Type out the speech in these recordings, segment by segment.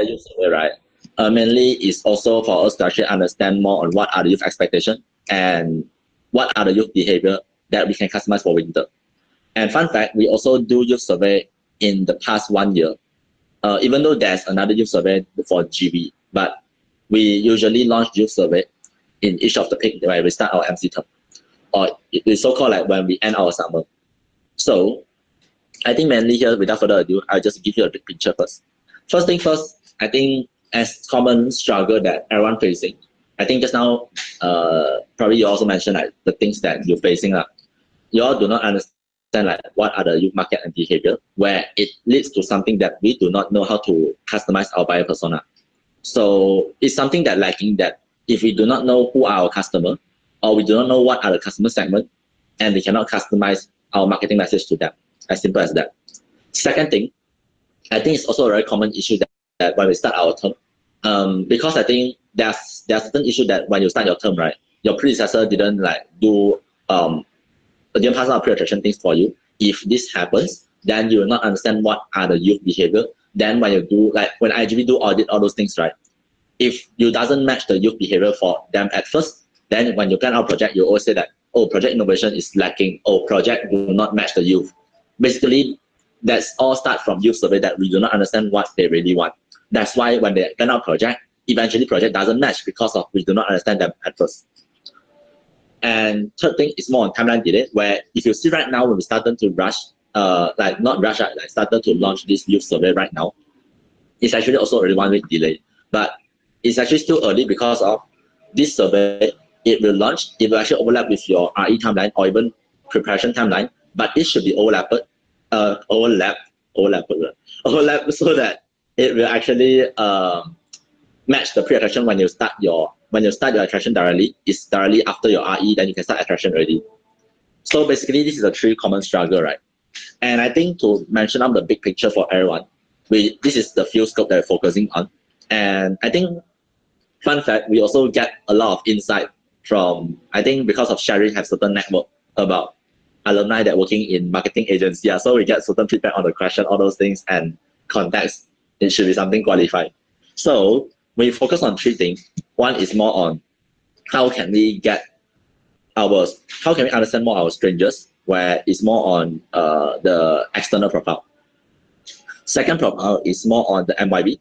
entire youth survey, right, mainly is also for us to actually understand more on what are the youth expectations and what are the youth behavior that we can customize for winter. And fun fact, we also do youth survey in the past 1 year. Even though there's another youth survey for GB, but we usually launch youth survey in each of the peak where we start our MC term, or it's so-called like when we end our summer. So I think mainly here, without further ado, I'll just give you a big picture first. First thing first, I think as common struggle that everyone facing, I think just now, probably you also mentioned like the things that you're facing. You all do not understand like what are the youth market and behavior, where it leads to something that we do not know how to customize our buyer persona. So it's something that lacking, that if we do not know who are our customer, or we do not know what are the customer segment, and we cannot customize our marketing message to them. As simple as that. Second thing, I think it's also a very common issue that when we start our term, because I think there's certain issue that when you start your term, right, your predecessor didn't like do didn't pass out pre-attraction things for you. If this happens, then you will not understand what are the youth behavior. Then when you do, like when IGV do audit all those things, right, if you doesn't match the youth behavior for them at first, then when you plan our project, you always say that, oh, project innovation is lacking, oh, project do not match the youth. Basically, that's all start from youth survey that we do not understand what they really want. That's why when they plan our project, eventually project doesn't match because of we do not understand them at first. And third thing is more on timeline delay, where if you see right now when we started to rush, like not rush, like started to launch this youth survey right now, it's actually also already 1 week delay. But it's actually still early because of this survey. It will launch, it will actually overlap with your RE timeline or even preparation timeline, but it should be overlap so that it will actually match the pre-attraction when you start your attraction directly. It's directly after your RE, then you can start attraction already. So basically, this is a 3 common struggle, right? And I think to mention up the big picture for everyone, this is the field scope that we're focusing on. And I think, fun fact, we also get a lot of insight from, I think because of Sherry have certain network about alumni that working in marketing agency. Yeah, so we get certain feedback on the question, all those things, and context, it should be something qualified. So we focus on 3 things. One is more on how can we understand more our strangers, where it's more on the external profile. Second profile is more on the MYB,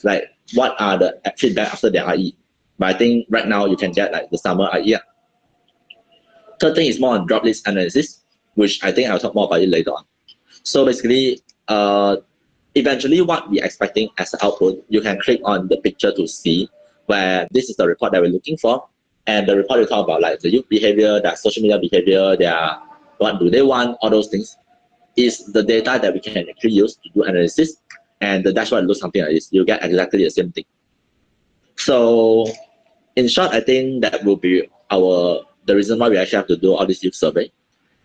like what are the feedback after their IE. But I think right now you can get like the summer IE. Third thing is more on drop list analysis, which I think I'll talk more about it later on. So basically, eventually what we're expecting as an output, you can click on the picture to see where this is the report that we're looking for. And the report will talk about like the youth behavior, their social media behavior, what do they want, all those things. Is the data that we can actually use to do analysis. And the dashboard looks something like this. You get exactly the same thing. So in short, I think that will be the reason why we actually have to do all this youth survey.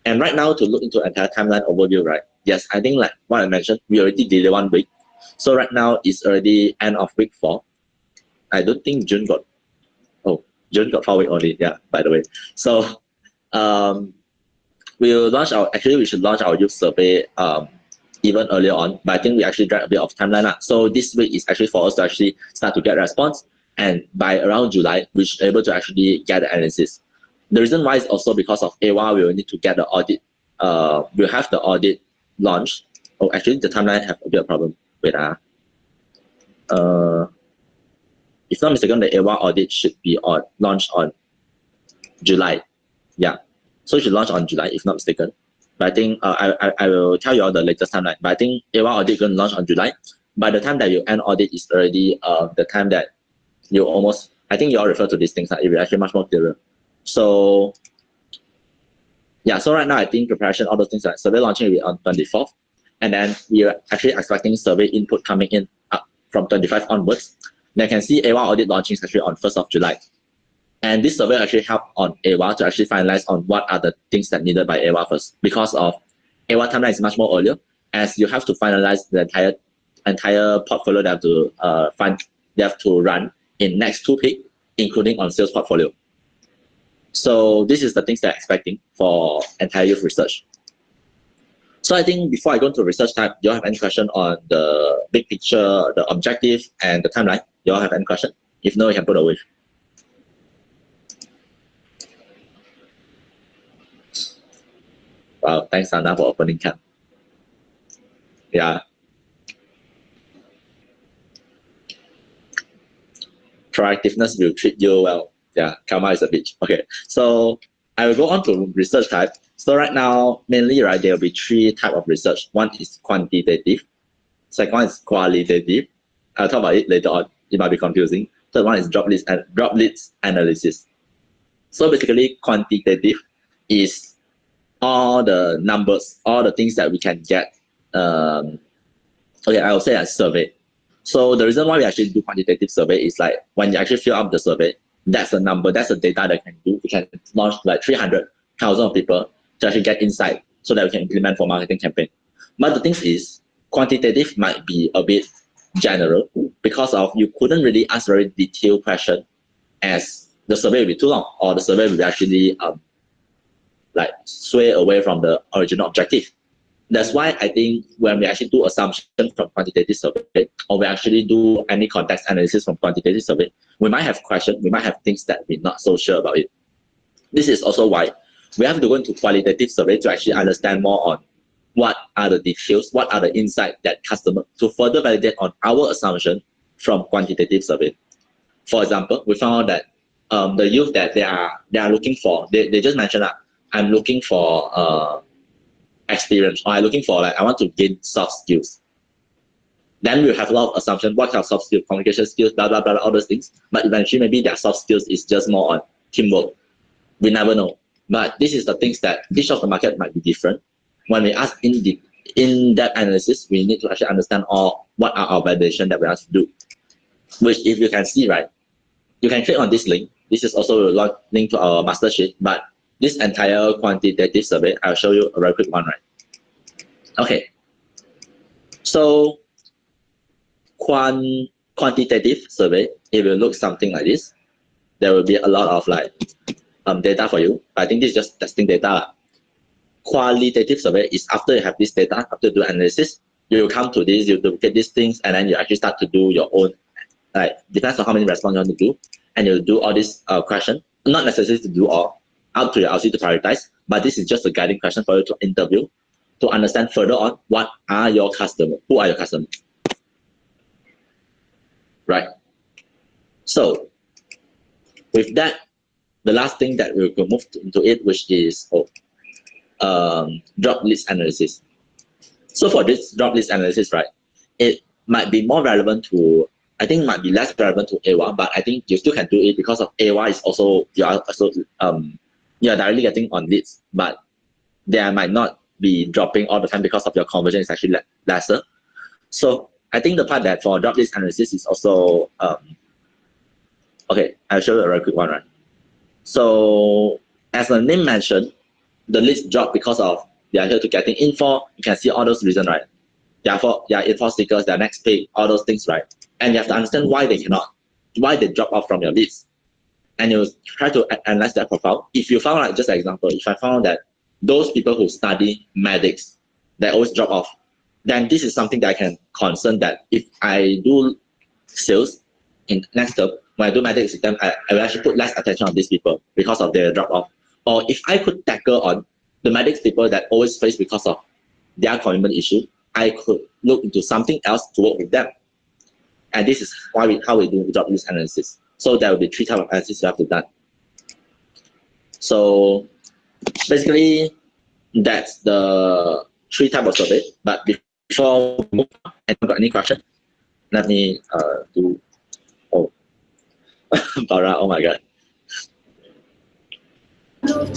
And right now, to look into entire timeline overview, right? Yes, I think like what I mentioned, we already did 1 week. So right now it's already end of week 4. I don't think June got 4 weeks only. Yeah, by the way. So we should launch our youth survey even earlier on, but I think we actually drag a bit of timeline. So this week is actually for us to actually start to get response, and by around July, we should be able to actually get the analysis. The reason why is also because of AWA, we will need to get the audit. We'll have the audit launched. Oh, actually, the timeline have a bit of problem. Wait, if not mistaken, the AWA audit should be launched on July. Yeah, so it should launch on July, if not mistaken. But I think I will tell you all the latest timeline. But I think AWA audit going to launch on July. By the time that you end audit is already the time that you almost, I think you all refer to these things. It will actually much more clearer. So yeah, so right now I think preparation, all those things like survey launching will be on 24th, and then we are actually expecting survey input coming in from 25 onwards. Then you can see AWA audit launching is actually on 1st of July. And this survey actually helped on AWA to actually finalize on what are the things that needed by AWA first, because of AWA timeline is much more earlier, as you have to finalize the entire portfolio that they have to run in next 2 peak, including on sales portfolio. So this is the things they're expecting for entire youth research. So I think before I go into research type, do you all have any question on the big picture, the objective, and the timeline? Do you all have any question? If no, you can put away. Wow, thanks Anna for opening camp. Yeah. Proactiveness will treat you well. Yeah, karma is a bitch. Okay, so I will go on to research type. So right now, mainly, right, there will be 3 types of research. One is quantitative. Second one is qualitative. I'll talk about it later on. It might be confusing. Third one is drop list analysis. So basically, quantitative is all the numbers, all the things that we can get. Okay, I will say a survey. So the reason why we actually do quantitative survey is like when you actually fill up the survey, that's the number, that's the data that can do. We can launch like 300,000 of people to actually get insight so that we can implement for marketing campaign. But the thing is, quantitative might be a bit general because of you couldn't really ask very detailed question as the survey will be too long, or the survey will actually like sway away from the original objective. That's why I think when we actually do assumption from quantitative survey, or we actually do any context analysis from quantitative survey, we might have questions, we might have things that we're not so sure about it. This is also why we have to go into qualitative survey to actually understand more on what are the details, what are the insights that customer, to further validate on our assumption from quantitative survey. For example, we found out that the youth that they are looking for, they just mentioned that I'm looking for experience, or I'm looking for like I want to gain soft skills. Then we have a lot of assumptions, what kind of soft skills, communication skills, blah blah blah, all those things. But eventually maybe their soft skills is just more on teamwork. We never know. But this is the things that each of the market might be different. When we ask in-depth analysis, we need to actually understand what are our validation that we have to do. Which if you can see, right, you can click on this link. This is also a link to our master sheet, but this entire quantitative survey, I'll show you a very quick one, right? Okay. So quantitative survey, it will look something like this. There will be a lot of like data for you. I think this is just testing data. Qualitative survey is after you have this data, after you do analysis, you will come to this, you duplicate these things, and then you actually start to do your own, like depends on how many responses you want to do, and you'll do all these questions. Not necessarily to do all, up to your LC to prioritize, but this is just a guiding question for you to interview, to understand further on what are your customers, who are your customers, right? So with that, the last thing that we will move into it, which is drop list analysis. So for this drop list analysis, right, it might be more relevant to, I think might be less relevant to AWA, but I think you still can do it because of AWA is also, you are directly getting on leads, but they might not be dropping all the time because of your conversion is actually lesser. So I think the part that for drop list analysis is also, okay, I'll show you a very quick one, right? So as the name mentioned, the list drop because of they are here to getting info. You can see all those reasons, right? Info stickers, their next page, all those things, right? And you have to understand why they cannot, why they drop off from your list. And you try to analyze that profile. If you found, like, just an example, if I found that those people who study medics, they always drop off, then this is something that I can concern that if I do sales in next term, when I do medics with them, I will actually put less attention on these people because of their drop off. Or if I could tackle on the medics people that always face because of their commitment issue, I could look into something else to work with them. And this is how we do drop list analysis. So there will be 3 types of analysis you have to do. So basically, that's the 3 types of survey. But before we move on, anyone got any question? Let me do. Oh, Bara, oh my God.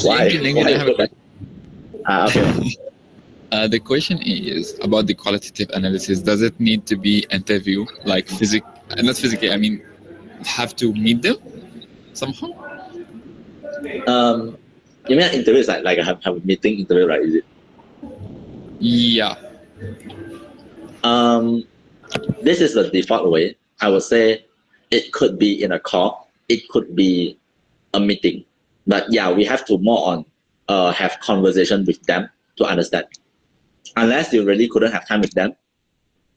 Why? Okay. The question is about the qualitative analysis. Does it need to be interview, like not physically, I mean, have to meet them somehow? You mean interview is like have a meeting interview, right? Is it? Yeah. This is the default way. I would say it could be in a call, it could be a meeting, but yeah, we have to more on have conversation with them to understand. unless you really couldn't have time with them,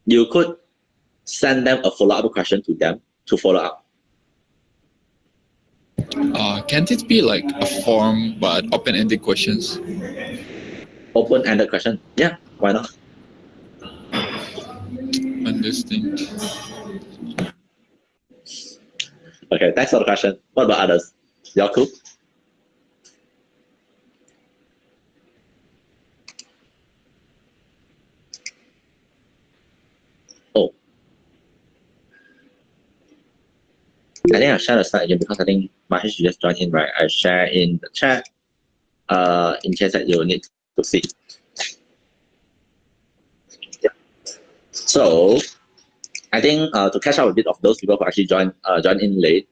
you could send them a follow-up question to them to follow up. Can't it be like a form but open-ended questions? Open-ended question? Yeah, why not? Understand. Okay, thanks for the question. What about others? Y'all cool? Oh. I think I'll share the slide again because I think Mahesh just joined in, right? I share in the chat in case that you need to see. Yeah. So I think to catch up a bit of those people who actually joined in late,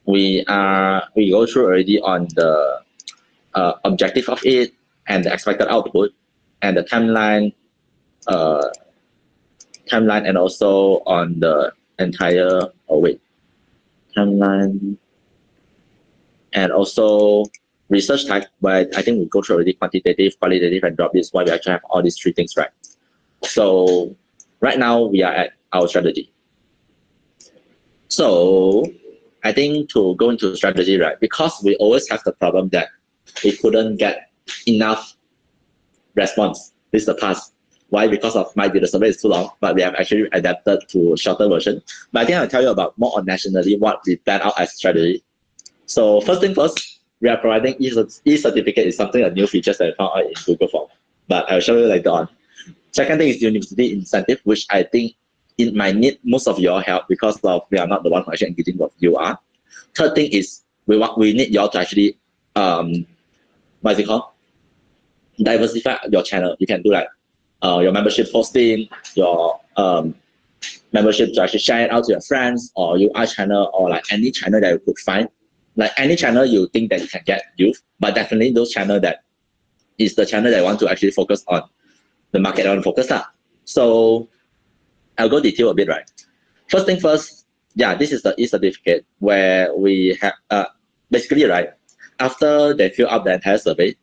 we go through already on the objective of it and the expected output and the timeline and also on the entire timeline and also research type, but I think we go through already quantitative, qualitative, and drop this why we actually have all these three things right. So right now we are at our strategy. So I think to go into strategy, right, because we always have the problem that we couldn't get enough response. This is the past. Why? Because of might be the survey is too long, but we have actually adapted to shorter version. But I think I'll tell you about more on nationally what we plan out as strategy. So first thing first, we are providing e-certificate is something a new features that I found out in Google Form, but I'll show you later on. Second thing is university incentive, which I think it might need most of your help because of we are not the one who actually engaging with you are. Third thing is we need y'all to actually what is it called? Diversify your channel. You can do like your membership posting, your membership to actually share it out to your friends or UI channel or like any channel that you could find. Like any channel you think that you can get youth, but definitely those channel that is the channel that want to actually focus on the market I want to focus on. So I'll go detail a bit, right? First thing first, yeah, this is the e-certificate where we have basically, right, after they fill out the entire survey,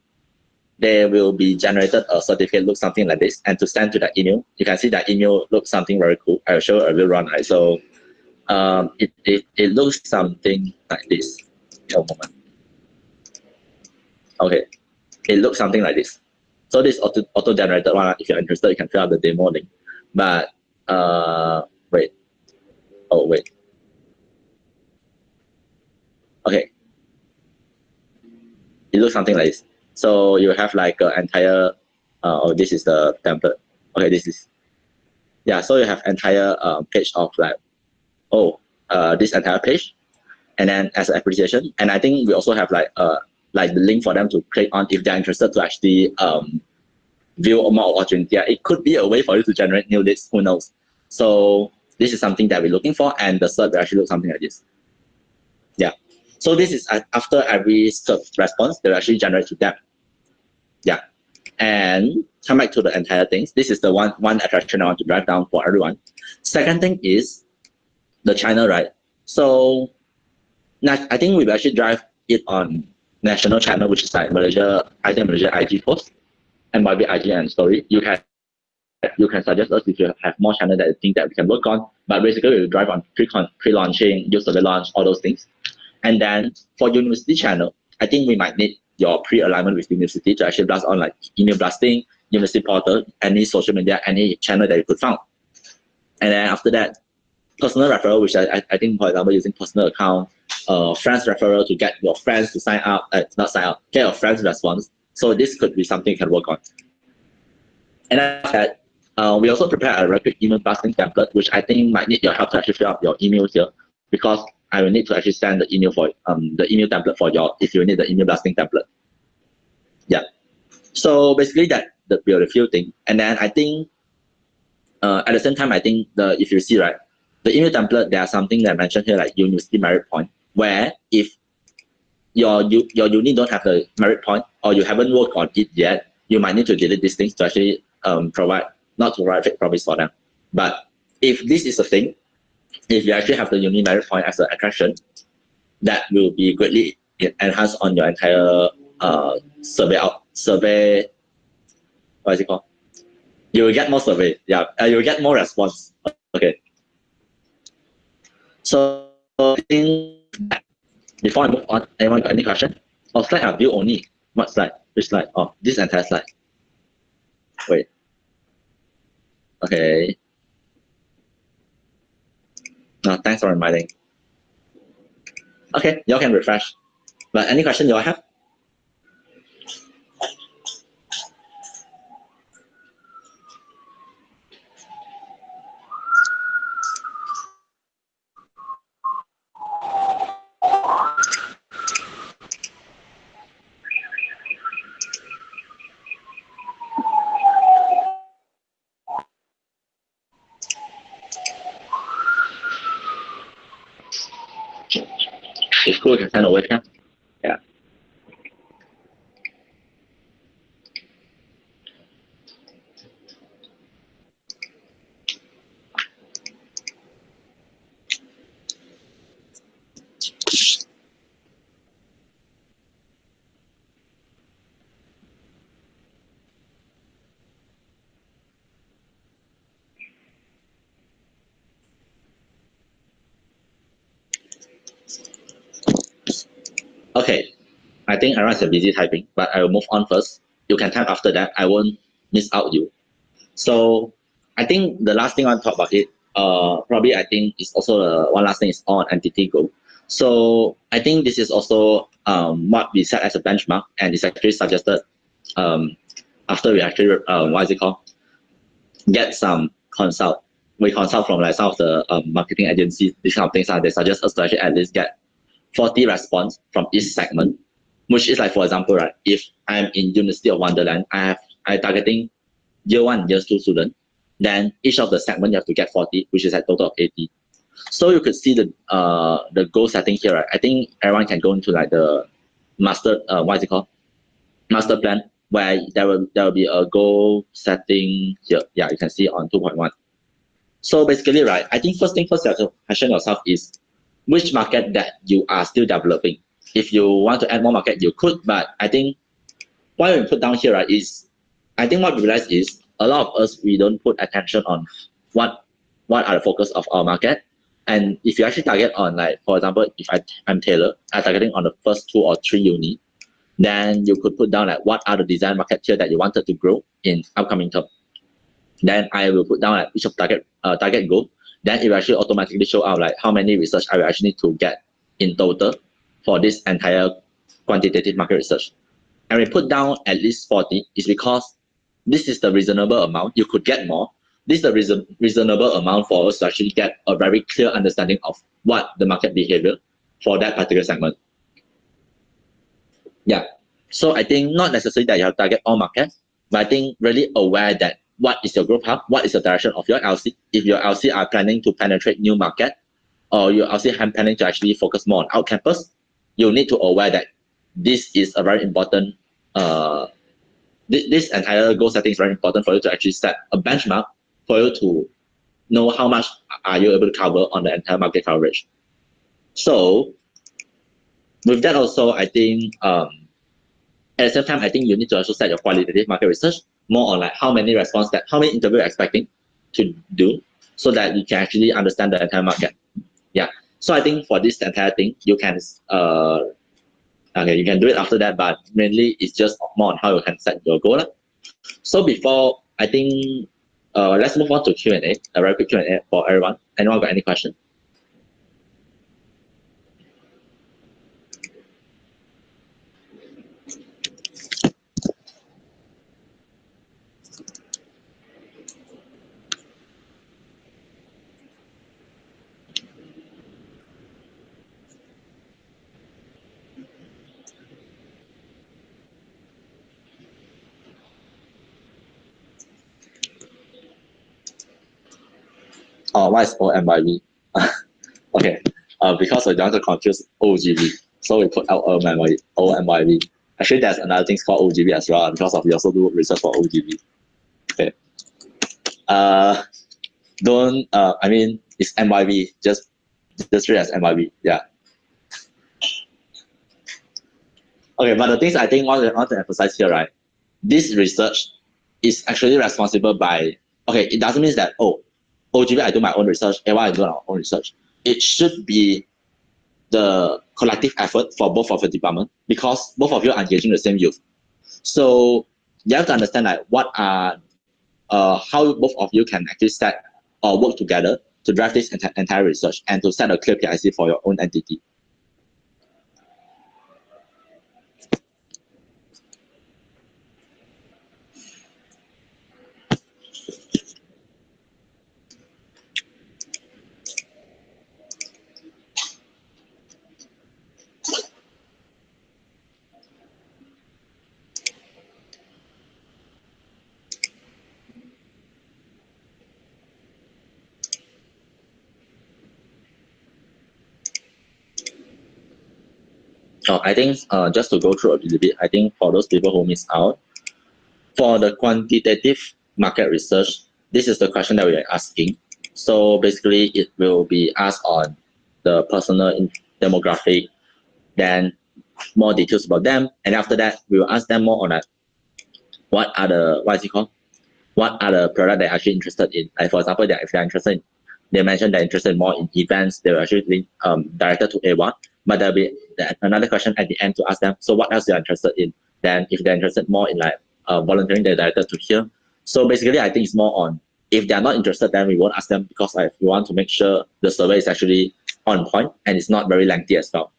there will be generated a certificate look something like this and to send to the email. You can see that email looks something very cool. I'll show a little run, right? So it looks something like this. A moment. Okay, it looks something like this. So this auto-generated one, if you're interested, you can fill out the demo link. But wait. Oh wait. Okay. It looks something like this. So you have like an entire oh, this is the template. Okay, this is, yeah, so you have entire page of like, oh, this entire page, and then as an appreciation. And I think we also have like the link for them to click on if they're interested to actually view more opportunity. It could be a way for you to generate new leads, who knows. So this is something that we're looking for, and the cert will actually look something like this. Yeah. So this is after every response, they'll actually generate to them. Yeah. And come back to the entire things. This is the one attraction I want to drive down for everyone. Second thing is the channel, right? So I think we will actually drive it on national channel, which is like Malaysia, I think Malaysia IG post and maybe IG and story. You can suggest us if you have more channel that you think that we can work on. But basically we will drive on pre-launching, user launch, all those things. And then for university channel, I think we might need your pre-alignment with university to actually blast on like email blasting, university portal, any social media, any channel that you could find. And then after that, personal referral, which I think, for example, using personal account, friends referral to get your friends to sign up, not sign up, get your friends response. So this could be something you can work on. And after that, we also prepare a rapid email blasting template, which I think might need your help to actually fill out your emails here, because I will need to actually send the email for the email template for your, if you need the email blasting template. Yeah. So basically that will be a few things. And then I think at the same time, I think if you see, right, the email template, there are something that I mentioned here like university merit point, where if your uni don't have the merit point or you haven't worked on it yet, you might need to delete these things to actually not to provide fake promise for them. But if this is a thing, if you actually have the uni merit point as an attraction, that will be greatly enhanced on your entire survey, what is it called? You will get more survey. Yeah, you will get more response. Okay. So I think before I move on, anyone got any question? Oh, slide are view only. What slide? Which slide? Oh, this entire slide. Wait. Okay. No, thanks for reminding. Okay, y'all can refresh. But any question y'all have? It's cool, you can send a webcam. Yeah. Okay, I think everyone's busy typing, but I will move on first. You can type after that. I won't miss out you. So I think the last thing I want to talk about it, probably I think is also one last thing is on entity growth. So I think this is also what we set as a benchmark, and it's actually suggested after we actually what is it called? Get some consult. We consult from like some of the marketing agencies, these kind of things. They suggest us to actually at least get 40 response from each segment, which is like, for example, right, if I'm in University of Wonderland, I'm targeting year 1, year 2 student, then each of the segment you have to get 40, which is a total of 80. So you could see the goal setting here, right? I think everyone can go into like the master, what is it called? Master plan, where there will be a goal setting here. Yeah, you can see on 2.1. So basically, right, I think first thing first you have to question yourself is which market that you are still developing. If you want to add more market, you could, but I think what we put down here, right, is I think what we realize is a lot of us, we don't put attention on what are the focus of our market. And if you actually target on, like, for example, if I'm Taylor, I'm targeting on the first 2 or 3 uni, then you could put down like what are the design market here that you wanted to grow in upcoming term. Then I will put down like each of target goal. Then it will actually automatically show out like how many research I will actually need to get in total for this entire quantitative market research. And we put down at least 40 is because this is the reasonable amount. You could get more. This is the reasonable amount for us to actually get a very clear understanding of what the market behavior for that particular segment. Yeah. So I think not necessarily that you have to target all markets, but I think really aware that what is your growth hub, what is the direction of your LC. If your LC are planning to penetrate new market, or your LC are planning to actually focus more on out campus, you need to aware that this is a very important, this entire goal setting is very important for you to actually set a benchmark for you to know how much are you able to cover on the entire market coverage. So with that also, I think at the same time, I think you need to also set your qualitative market research more on like how many response that, how many interview you're expecting to do, so that you can actually understand the entire market. Yeah. So I think for this entire thing, you can okay, you can do it after that, but mainly it's just more on how you can set your goal. So before, I think let's move on to Q&A, a very quick Q&A for everyone. Anyone got any question? Oh, what is OMYV? Okay, because we don't want to confuse OGV, so we put out OMYV. Actually, there's another thing called OGV as well, because of we also do research for OGV. Okay. Don't. I mean, it's MYV. Just read as MYV. Yeah. Okay, but the things I think I want to emphasize here, right? This research is actually responsible by, okay, it doesn't mean that, oh, OGV, I do my own research, AY, I do our own research. It should be the collective effort for both of the department, because both of you are engaging the same youth. So you have to understand like what are, how both of you can actually set or work together to drive this entire research and to set a clear PIC for your own entity. I think just to go through a little bit, I think for those people who miss out, for the quantitative market research, this is the question that we are asking. So basically, it will be asked on the personal demographic, then more details about them, and after that, we will ask them more on what are the what are the products they're actually interested in. Like for example, if they're interested in, they mentioned they're interested more in events, they will actually link directed to A1. But there'll be another question at the end to ask them, so what else they're interested in? Then if they're interested more in like volunteering, they're directed to here. So basically, I think it's more on, if they're not interested, then we won't ask them, because like, we want to make sure the survey is actually on point and it's not very lengthy as well.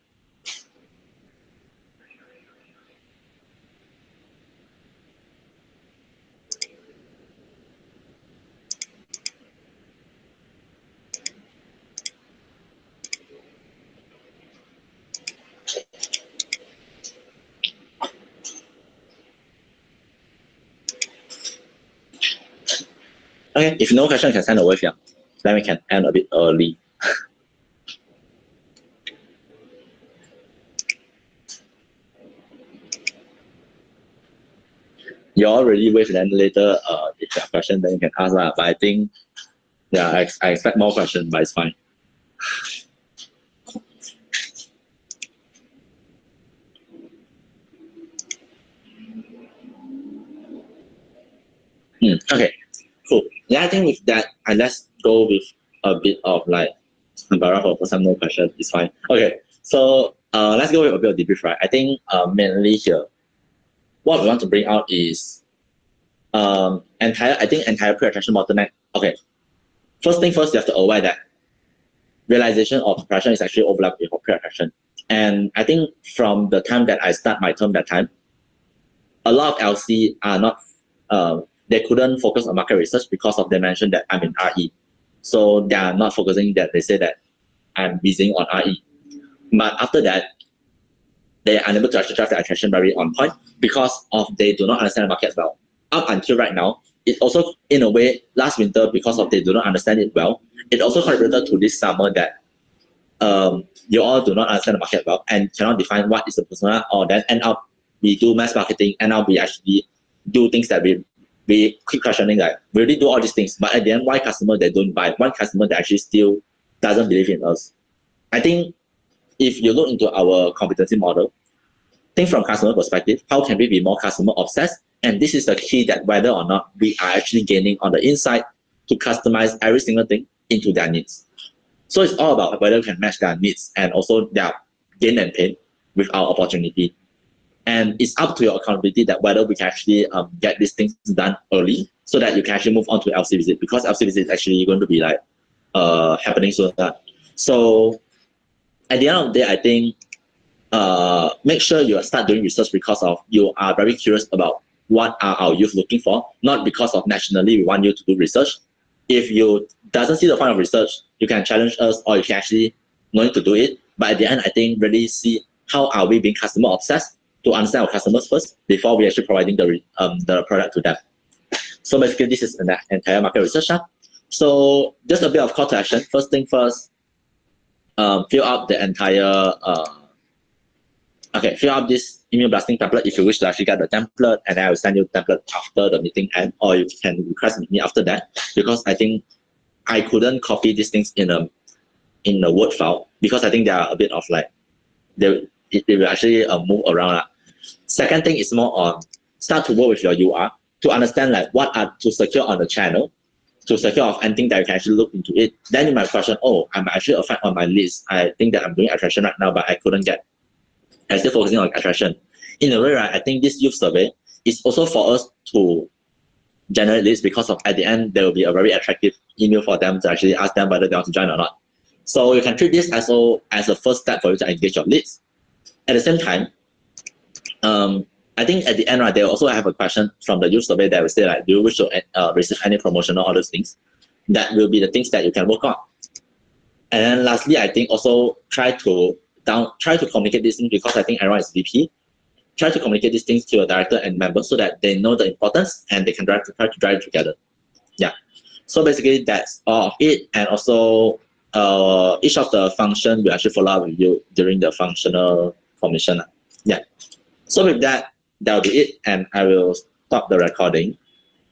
Okay, if no question, you can send away here. Then we can end a bit early. You already wait, then later if you have question, then you can ask that. But I think, yeah, I expect more questions, but it's fine. Okay, cool. Yeah, I think with that, let's go with a bit of like Barack for some more questions. It's fine. Okay, so let's go with a bit of debrief, right? I think mainly here, what we want to bring out is entire pre-attraction bottleneck. Okay, first thing first, you have to aware that realization of attraction is actually overlapped with pre-attraction. And I think from the time that I start my term that time, a lot of LC are not, they couldn't focus on market research because of they mentioned that I'm in RE. So they are not focusing that, they say that I'm busy on RE. But after that, they are unable to actually drive the attraction very on point because of they do not understand the market well. Up until right now, it also, in a way, last winter, because of they do not understand it well, it also contributed to this summer that you all do not understand the market well and cannot define what is the persona, or then end up we do mass marketing and now we actually do things that we keep questioning, like we really do all these things, but at the end, why customer they don't buy? One customer that actually still doesn't believe in us. I think if you look into our competency model, think from customer perspective, how can we be more customer obsessed? And this is the key, that whether or not we are actually gaining on the inside to customize every single thing into their needs. So it's all about whether we can match their needs and also their gain and pain with our opportunity. And it's up to your accountability that whether we can actually get these things done early so that you can actually move on to LC visit, because LC visit is actually going to be like happening soon. So at the end of the day, I think make sure you start doing research because of you are very curious about what are our youth looking for, not because of nationally we want you to do research. If you doesn't see the point of research, you can challenge us or you can actually not to do it. But at the end, I think really see how are we being customer obsessed to understand our customers first before we actually providing the product to them. So basically, this is an entire market research. So just a bit of call to action. First thing first, fill out the entire fill out this email blasting template if you wish to actually get the template, and I will send you the template after the meeting end, or you can request me after that, because I think I couldn't copy these things in a Word file because I think they are a bit of like they will actually move around. Second thing is more on start to work with your UR. to understand like what are to secure on the channel, to secure of anything that you can actually look into it. Then you might question, oh, I'm actually affected on my list. I think that I'm doing attraction right now, but I couldn't get. I'm still focusing on attraction. In a way, right, I think this youth survey is also for us to generate lists, because of at the end there will be a very attractive email for them to actually ask them whether they want to join or not. So you can treat this as a first step for you to engage your leads. At the same time, I think at the end, right, they also have a question from the youth survey that will say like, do you wish to receive any promotion or other things? That will be the things that you can work on. And then lastly, I think also try to communicate these things, because I think everyone is VP. Try to communicate these things to your director and members so that they know the importance and they can try to drive it together. Yeah. So basically that's all of it. And also each of the function will actually follow up with you during the functional formation. Yeah. So with that, that'll be it, and I will stop the recording.